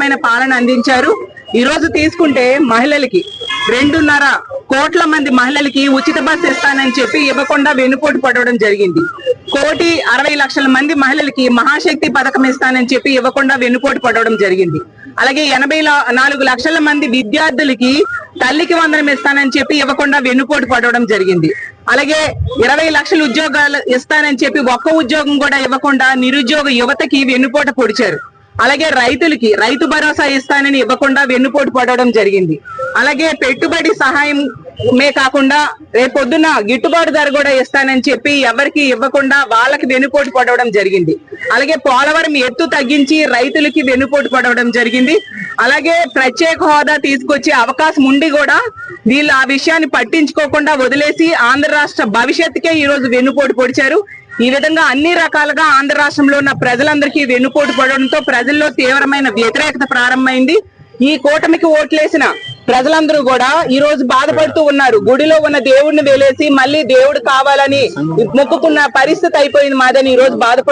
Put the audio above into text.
అద్భుతమైన పాలన అందించారు. ఈ రోజు తీసుకుంటే మహిళలకి 2.5 కోట్ల మంది మహిళలకి ఉచిత బస్సు ఇస్తానని చెప్పి ఇవ్వకుండా వెన్నుపోటు పడవడం జరిగింది. 1,60,00,000 మంది మహిళలకి మహాశక్తి పథకం ఇస్తానని చెప్పి ఇవ్వకుండా వెన్నుపోటు పడవడం జరిగింది. అలాగే 84 లక్షల మంది విద్యార్థులకి తల్లికి వందనం ఇస్తానని చెప్పి ఇవ్వకుండా వెన్నుపోటు పడవడం జరిగింది. అలాగే 20 లక్షల ఉద్యోగాలు ఇస్తానని చెప్పి ఒక్క ఉద్యోగం కూడా ఇవ్వకుండా నిరుద్యోగ యువతకి వెన్నుపోటు పొడిచారు. అలాగే రైతులకి రైతు భరోసా ఇస్తానని ఇవ్వకుండా వెన్నుపోటు పడవడం జరిగింది. అలాగే పెట్టుబడి సహాయమే కాకుండా రేపొద్దున గిట్టుబాటు ధర కూడా ఇస్తానని చెప్పి ఎవరికి ఇవ్వకుండా వాళ్ళకి వెన్నుపోటు పడవడం జరిగింది. అలాగే పోలవరం ఎత్తు తగ్గించి రైతులకి వెన్నుపోటు పడవడం జరిగింది. అలాగే ప్రత్యేక హోదా తీసుకొచ్చే అవకాశం ఉండి కూడా వీళ్ళు ఆ విషయాన్ని పట్టించుకోకుండా వదిలేసి ఆంధ్ర రాష్ట్ర భవిష్యత్తుకే ఈ రోజు వెన్నుపోటు పొడిచారు. ఈ విధంగా అన్ని రకాలుగా ఆంధ్ర రాష్ట్రంలో ఉన్న ప్రజలందరికీ వెన్నుపోటు పడడంతో ప్రజల్లో తీవ్రమైన వ్యతిరేకత ప్రారంభమైంది. ఈ కూటమికి ఓట్లేసిన ప్రజలందరూ కూడా ఈ రోజు బాధపడుతూ ఉన్నారు. గుడిలో ఉన్న దేవుడిని వేలేసి మళ్ళీ దేవుడు కావాలని మొక్కుకున్న పరిస్థితి అయిపోయింది మాదని ఈ రోజు బాధపడుతూ